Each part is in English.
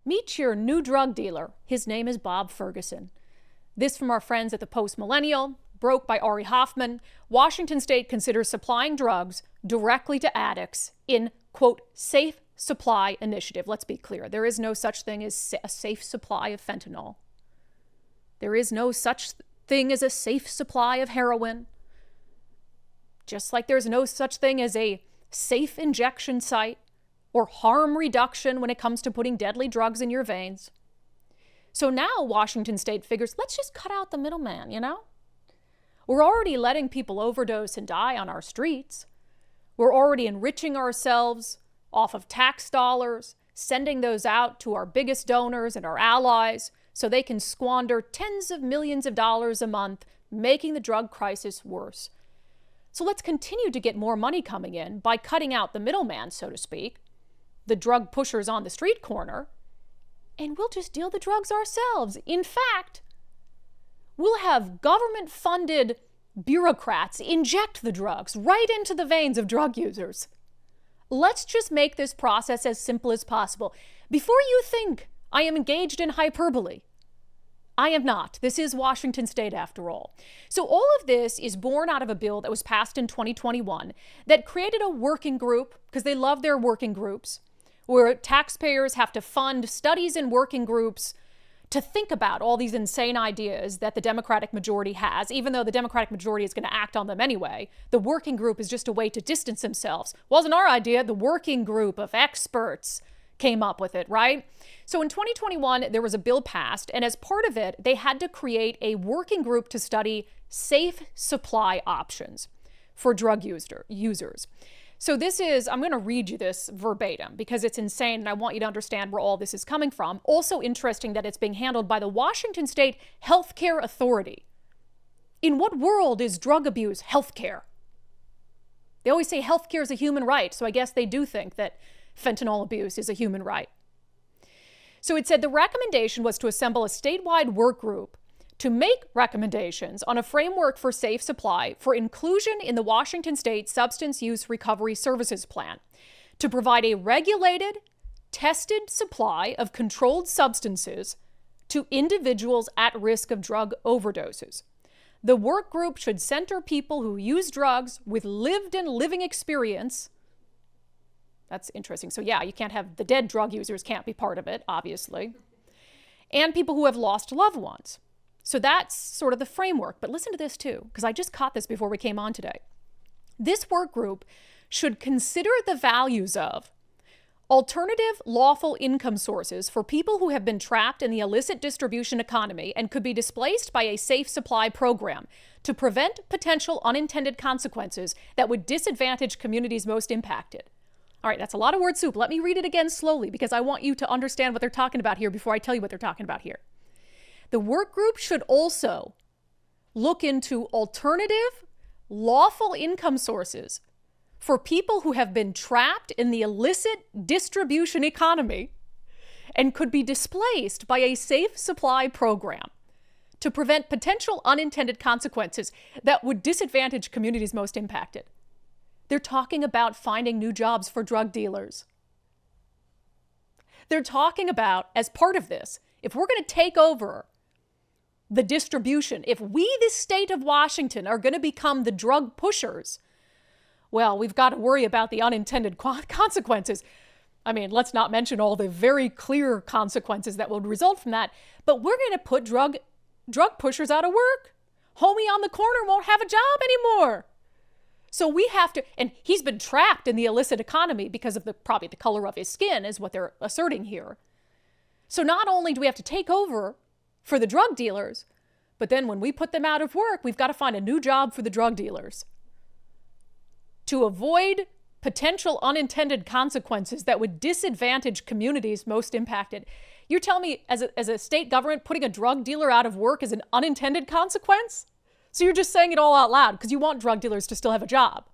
Meet your new drug dealer. His name is Bob Ferguson. This from our friends at the Post Millennial. Broke by Ari Hoffman. Washington State considers supplying drugs directly to addicts in, quote, safe supply initiative. Let's be clear. There is no such thing as a safe supply of fentanyl. There is no such thing as a safe supply of heroin. Just like there's no such thing as a safe injection site or harm reduction when it comes to putting deadly drugs in your veins. So now Washington State figures, let's just cut out the middleman, you know? We're already letting people overdose and die on our streets. We're already enriching ourselves off of tax dollars, sending those out to our biggest donors and our allies so they can squander tens of millions of dollars a month, making the drug crisis worse. So let's continue to get more money coming in by cutting out the middleman, so to speak, the drug pushers on the street corner, and we'll just deal the drugs ourselves. In fact, we'll have government-funded bureaucrats inject the drugs right into the veins of drug users. Let's just make this process as simple as possible. Before you think I am engaged in hyperbole, I am not. This is Washington State after all. So all of this is born out of a bill that was passed in 2021 that created a working group, because they love their working groups, where taxpayers have to fund studies in working groups to think about all these insane ideas that the Democratic majority has, even though the Democratic majority is going to act on them anyway. The working group is just a way to distance themselves. Wasn't our idea. The working group of experts came up with it, right? So in 2021, there was a bill passed, and as part of it, they had to create a working group to study safe supply options for drug users. So this is, I'm going to read you this verbatim because it's insane and I want you to understand where all this is coming from. Also interesting that it's being handled by the Washington State Healthcare Authority. In what world is drug abuse healthcare? They always say healthcare is a human right, so I guess they do think that fentanyl abuse is a human right. So it said the recommendation was to assemble a statewide work group to make recommendations on a framework for safe supply for inclusion in the Washington State Substance Use Recovery Services Plan, to provide a regulated, tested supply of controlled substances to individuals at risk of drug overdoses. The work group should center people who use drugs with lived and living experience. That's interesting. So yeah, you can't have the dead drug users can't be part of it, obviously. And people who have lost loved ones. So that's sort of the framework. But listen to this too, because I just caught this before we came on today. This work group should consider the values of alternative lawful income sources for people who have been trapped in the illicit distribution economy and could be displaced by a safe supply program to prevent potential unintended consequences that would disadvantage communities most impacted. All right, that's a lot of word soup. Let me read it again slowly because I want you to understand what they're talking about here before I tell you what they're talking about here. The work group should also look into alternative, lawful income sources for people who have been trapped in the illicit distribution economy and could be displaced by a safe supply program to prevent potential unintended consequences that would disadvantage communities most impacted. They're talking about finding new jobs for drug dealers. They're talking about, as part of this, if we're going to take over the distribution, if we, the state of Washington, are going to become the drug pushers, well, we've got to worry about the unintended consequences. I mean, let's not mention all the very clear consequences that would result from that, but we're going to put drug pushers out of work. Homie on the corner won't have a job anymore. So we have to, and he's been trapped in the illicit economy because of probably the color of his skin is what they're asserting here. So not only do we have to take over for the drug dealers, but then when we put them out of work, we've got to find a new job for the drug dealers to avoid potential unintended consequences that would disadvantage communities most impacted. You're telling me as a state government, putting a drug dealer out of work is an unintended consequence? So you're just saying it all out loud because you want drug dealers to still have a job.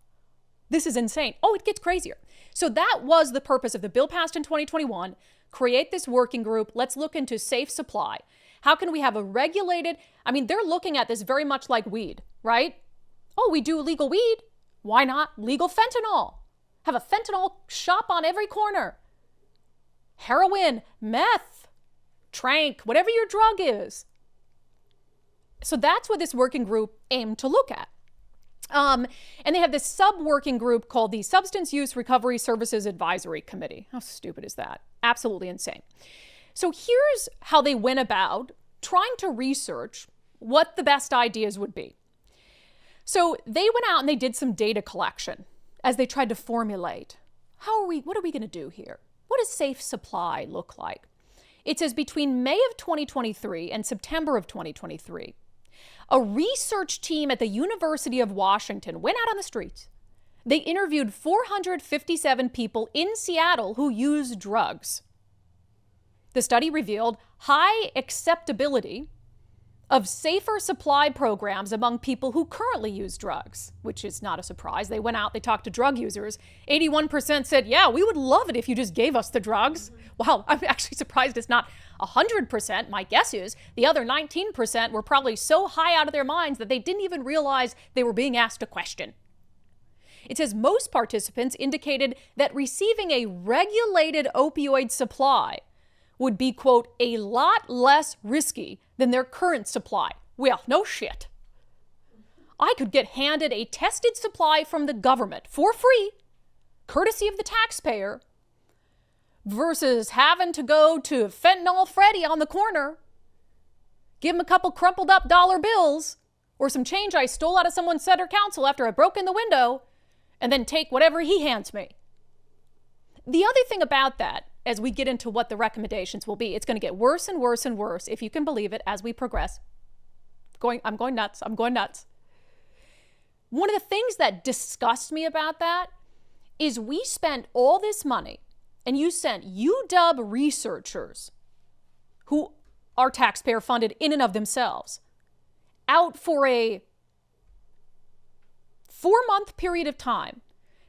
This is insane. Oh, it gets crazier. So that was the purpose of the bill passed in 2021. Create this working group. Let's look into safe supply. How can we have a regulated, I mean, they're looking at this very much like weed, right? Oh, we do legal weed. Why not legal fentanyl? Have a fentanyl shop on every corner. Heroin, meth, trank, whatever your drug is. So that's what this working group aimed to look at. And they have this sub-working group called the Substance Use Recovery Services Advisory Committee. How stupid is that? Absolutely insane. So here's how they went about trying to research what the best ideas would be. So they went out and they did some data collection as they tried to formulate, what are we going to do here? What does safe supply look like? It says between May of 2023 and September of 2023, a research team at the University of Washington went out on the streets. They interviewed 457 people in Seattle who use drugs. The study revealed high acceptability of safer supply programs among people who currently use drugs, which is not a surprise. They went out, they talked to drug users. 81% said, yeah, we would love it if you just gave us the drugs. Wow, I'm actually surprised it's not 100%. My guess is the other 19% were probably so high out of their minds that they didn't even realize they were being asked a question. It says most participants indicated that receiving a regulated opioid supply would be, quote, a lot less risky than their current supply. Well, no shit. I could get handed a tested supply from the government for free, courtesy of the taxpayer, versus having to go to Fentanyl Freddy on the corner, give him a couple crumpled up dollar bills, or some change I stole out of someone's center council after I broke in the window, and then take whatever he hands me. The other thing about that, as we get into what the recommendations will be, it's going to get worse and worse and worse, if you can believe it, as we progress. I'm going nuts. One of the things that disgusts me about that is we spent all this money and you sent UW researchers, who are taxpayer funded in and of themselves, out for a 4-month period of time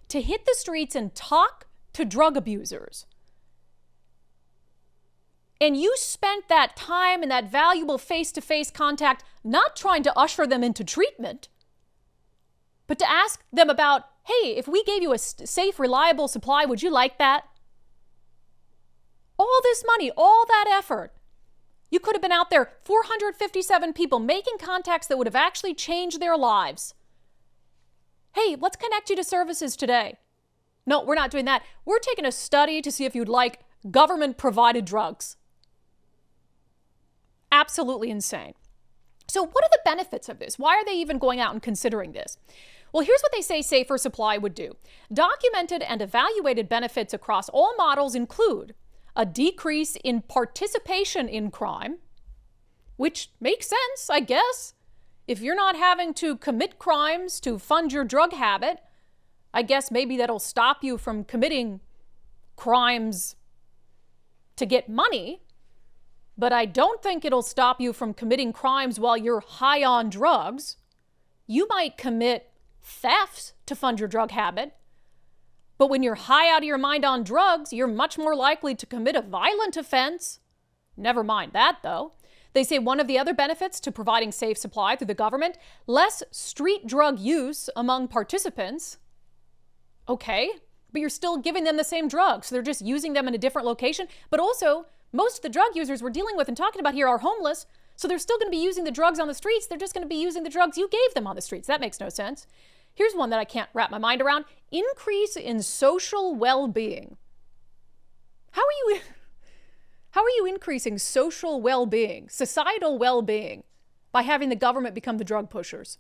to hit the streets and talk to drug abusers. And you spent that time and that valuable face-to-face contact not trying to usher them into treatment, but to ask them about, hey, if we gave you a safe, reliable supply, would you like that? All this money, all that effort. You could have been out there, 457 people, making contacts that would have actually changed their lives. Hey, let's connect you to services today. No, we're not doing that. We're taking a study to see if you'd like government-provided drugs. Absolutely insane. So what are the benefits of this? Why are they even going out and considering this? Well, here's what they say safer supply would do. Documented and evaluated benefits across all models include a decrease in participation in crime, which makes sense, I guess. If you're not having to commit crimes to fund your drug habit, I guess maybe that'll stop you from committing crimes to get money. But I don't think it'll stop you from committing crimes while you're high on drugs. You might commit thefts to fund your drug habit, but when you're high out of your mind on drugs, you're much more likely to commit a violent offense. Never mind that, though. They say one of the other benefits to providing safe supply through the government, less street drug use among participants. Okay, but you're still giving them the same drugs, so they're just using them in a different location. But also, most of the drug users we're dealing with and talking about here are homeless, so they're still going to be using the drugs on the streets. They're just going to be using the drugs you gave them on the streets. That makes no sense. Here's one that I can't wrap my mind around. Increase in social well-being. How are you increasing social well-being, societal well-being, by having the government become the drug pushers?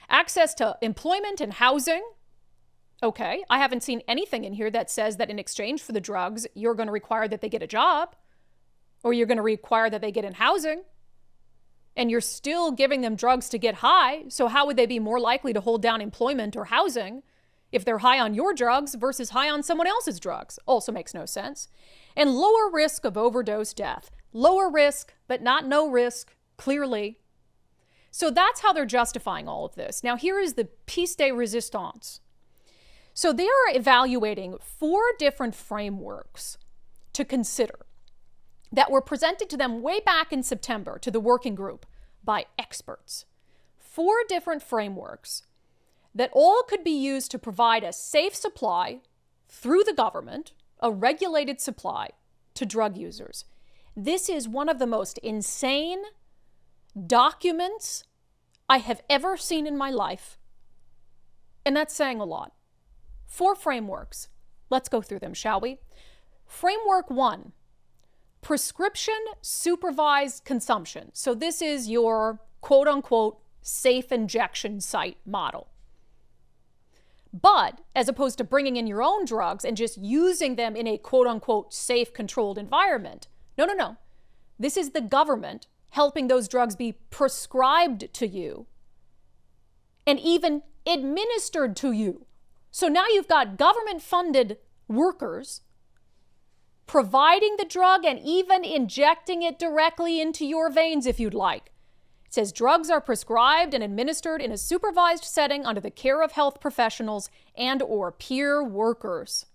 Access to employment and housing. Okay, I haven't seen anything in here that says that in exchange for the drugs, you're going to require that they get a job, or you're going to require that they get in housing, and you're still giving them drugs to get high. So how would they be more likely to hold down employment or housing if they're high on your drugs versus high on someone else's drugs? Also makes no sense. And lower risk of overdose death. Lower risk, but not no risk, clearly. So that's how they're justifying all of this. Now here is the piece de resistance. So they are evaluating 4 different frameworks to consider that were presented to them way back in September to the working group by experts. 4 different frameworks that all could be used to provide a safe supply through the government, a regulated supply to drug users. This is one of the most insane documents I have ever seen in my life. And that's saying a lot. 4 frameworks. Let's go through them, shall we? Framework 1, prescription supervised consumption. So this is your quote unquote safe injection site model. But as opposed to bringing in your own drugs and just using them in a quote unquote safe controlled environment. No. This is the government helping those drugs be prescribed to you and even administered to you. So now you've got government-funded workers providing the drug and even injecting it directly into your veins if you'd like. It says drugs are prescribed and administered in a supervised setting under the care of health professionals and/or peer workers.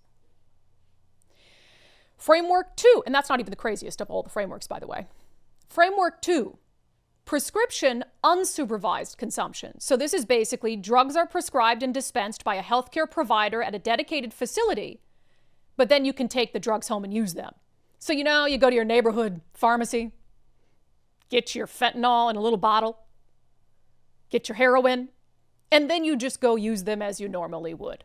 Framework 2, and that's not even the craziest of all the frameworks, by the way. Framework 2, prescription unsupervised consumption. So this is basically drugs are prescribed and dispensed by a healthcare provider at a dedicated facility, but then you can take the drugs home and use them. So you go to your neighborhood pharmacy, get your fentanyl in a little bottle, get your heroin, and then you just go use them as you normally would.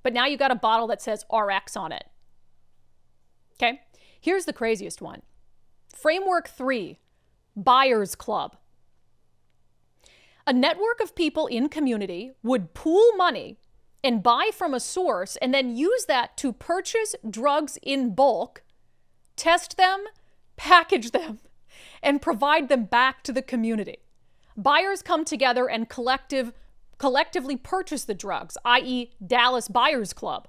But now you got a bottle that says RX on it. Okay, here's the craziest one. Framework 3, Buyers Club. A network of people in community would pool money and buy from a source and then use that to purchase drugs in bulk, test them, package them, and provide them back to the community. Buyers come together and collectively purchase the drugs, i.e. Dallas Buyers Club.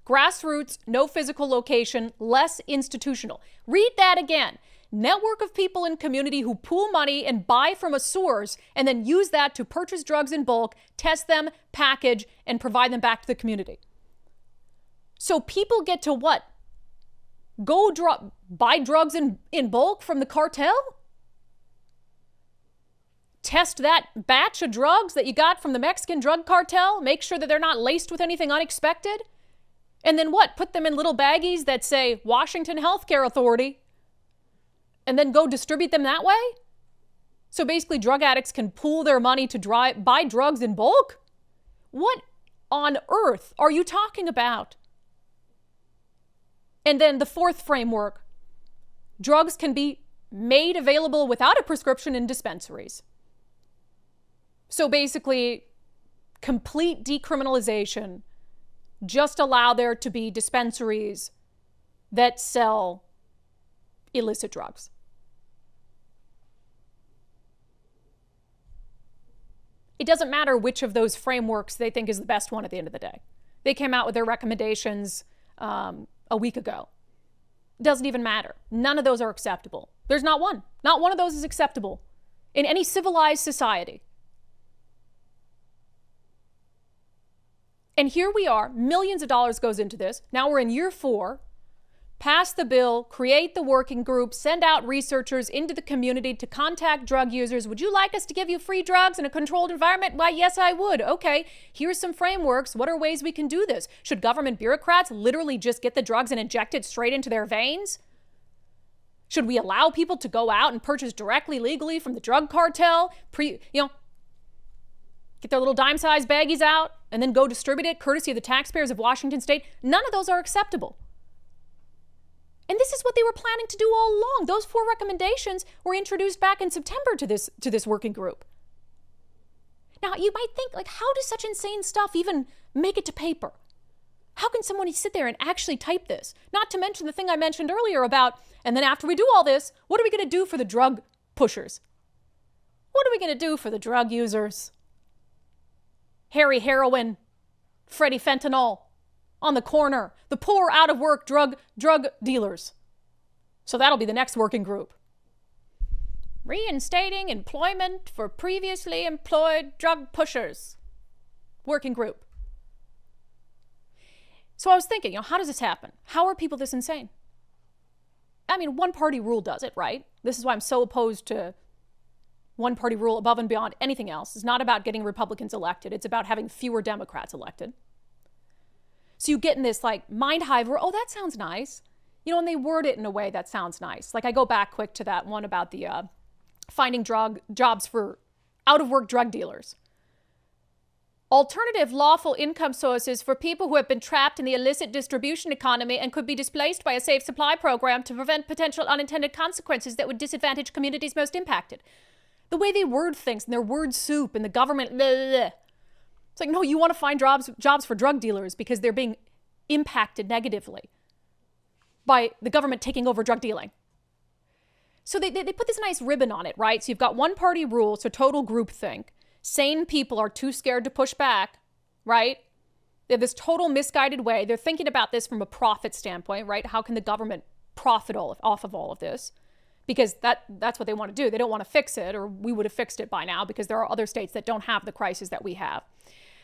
Grassroots, no physical location, less institutional. Read that again. Network of people in community who pool money and buy from a source and then use that to purchase drugs in bulk, test them, package, and provide them back to the community. So people get to what? Go buy drugs in bulk from the cartel? Test that batch of drugs that you got from the Mexican drug cartel, make sure that they're not laced with anything unexpected, and then what? Put them in little baggies that say Washington Healthcare Authority, and then go distribute them that way? So basically drug addicts can pool their money to buy drugs in bulk? What on earth are you talking about? And then the 4th framework, drugs can be made available without a prescription in dispensaries. So basically, complete decriminalization. Just allow there to be dispensaries that sell illicit drugs. It doesn't matter which of those frameworks they think is the best one at the end of the day. They came out with their recommendations a week ago. It doesn't even matter. None of those are acceptable. There's not one. Not one of those is acceptable in any civilized society. And here we are, millions of dollars goes into this. Now we're in year 4. Pass the bill, create the working group, send out researchers into the community to contact drug users. Would you like us to give you free drugs in a controlled environment? Why, yes, I would. Okay, here's some frameworks. What are ways we can do this? Should government bureaucrats literally just get the drugs and inject it straight into their veins? Should we allow people to go out and purchase directly legally from the drug cartel? Get their little dime-sized baggies out and then go distribute it courtesy of the taxpayers of Washington State? None of those are acceptable. And this is what they were planning to do all along. Those 4 recommendations were introduced back in September to this working group. Now, you might think, how does such insane stuff even make it to paper? How can someone sit there and actually type this? Not to mention the thing I mentioned earlier about, and then after we do all this, what are we going to do for the drug pushers? What are we going to do for the drug users? Harry Heroin, Freddie Fentanyl, on the corner, the poor out-of-work drug dealers. So that'll be the next working group. Reinstating employment for previously employed drug pushers. Working group. So I was thinking, how does this happen? How are people this insane? I mean, one-party rule does it, right? This is why I'm so opposed to one-party rule above and beyond anything else. It's not about getting Republicans elected. It's about having fewer Democrats elected. So you get in this mind hive where, oh, that sounds nice. And they word it in a way that sounds nice. Like I go back quick to that one about the finding jobs for out-of-work drug dealers. Alternative lawful income sources for people who have been trapped in the illicit distribution economy and could be displaced by a safe supply program to prevent potential unintended consequences that would disadvantage communities most impacted. The way they word things and their word soup and the government, blah, blah, blah. It's like, no, you want to find jobs for drug dealers because they're being impacted negatively by the government taking over drug dealing. So they put this nice ribbon on it, right? So you've got one party rule, so total groupthink. Sane people are too scared to push back, right? They have this total misguided way. They're thinking about this from a profit standpoint, right? How can the government profit off of all of this? Because that's what they want to do. They don't want to fix it, or we would have fixed it by now because there are other states that don't have the crisis that we have.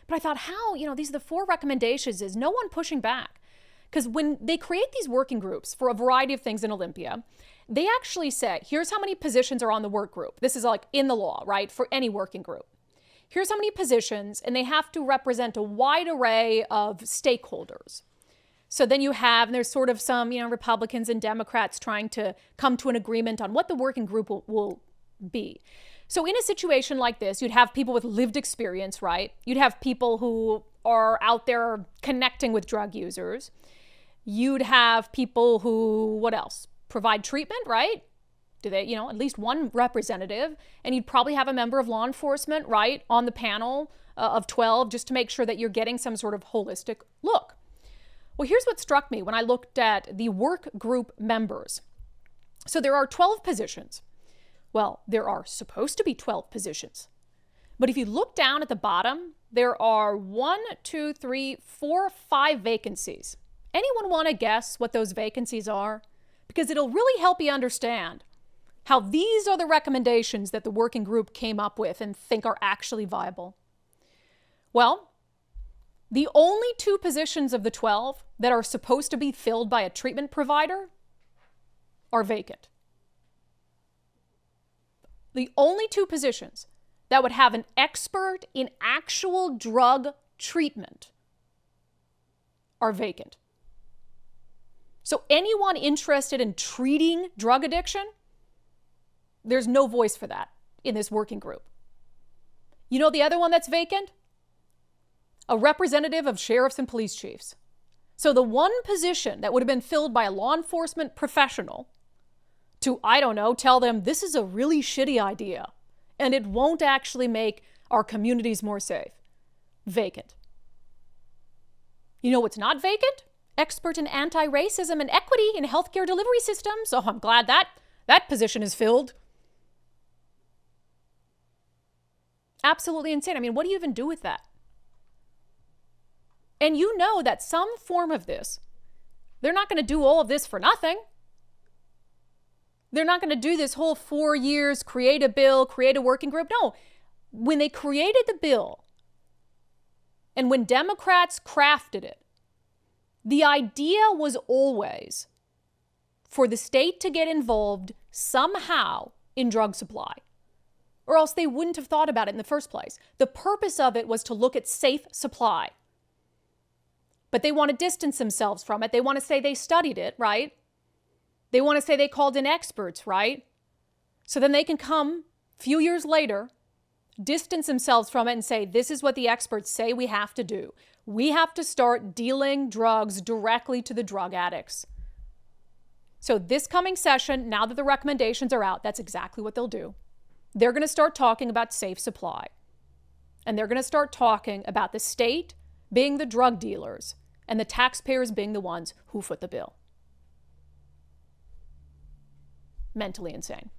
But I thought, how, these are the 4 recommendations, is no one pushing back. Because when they create these working groups for a variety of things in Olympia, they actually say, here's how many positions are on the work group. This is like in the law, right? For any working group. Here's how many positions, and they have to represent a wide array of stakeholders. So then there's sort of some, Republicans and Democrats trying to come to an agreement on what the working group will be. So in a situation like this, you'd have people with lived experience, right? You'd have people who are out there connecting with drug users. You'd have people who, what else? Provide treatment, right? Do they, at least one representative, and you'd probably have a member of law enforcement, right, on the panel of 12, just to make sure that you're getting some sort of holistic look. Well, here's what struck me when I looked at the work group members. So there are 12 positions. Well, there are supposed to be 12 positions. But if you look down at the bottom, there are 5 vacancies. Anyone want to guess what those vacancies are? Because it'll really help you understand how these are the recommendations that the working group came up with and think are actually viable. Well, the only 2 positions of the 12 that are supposed to be filled by a treatment provider are vacant. The only 2 positions that would have an expert in actual drug treatment are vacant. So anyone interested in treating drug addiction, there's no voice for that in this working group. The other one that's vacant? A representative of sheriffs and police chiefs. So the one position that would have been filled by a law enforcement professional to, tell them this is a really shitty idea and it won't actually make our communities more safe. Vacant. You know what's not vacant? Expert in anti-racism and equity in healthcare delivery systems. Oh, I'm glad that position is filled. Absolutely insane. What do you even do with that? And that some form of this, they're not going to do all of this for nothing. They're not going to do this whole 4 years, create a bill, create a working group. No, when they created the bill and when Democrats crafted it, the idea was always for the state to get involved somehow in drug supply, or else they wouldn't have thought about it in the first place. The purpose of it was to look at safe supply. But they want to distance themselves from it. They want to say they studied it, right? They want to say they called in experts, right? So then they can come a few years later, distance themselves from it and say, this is what the experts say we have to do. We have to start dealing drugs directly to the drug addicts. So this coming session, now that the recommendations are out, that's exactly what they'll do. They're going to start talking about safe supply. And they're going to start talking about the state being the drug dealers and the taxpayers being the ones who foot the bill. Mentally insane.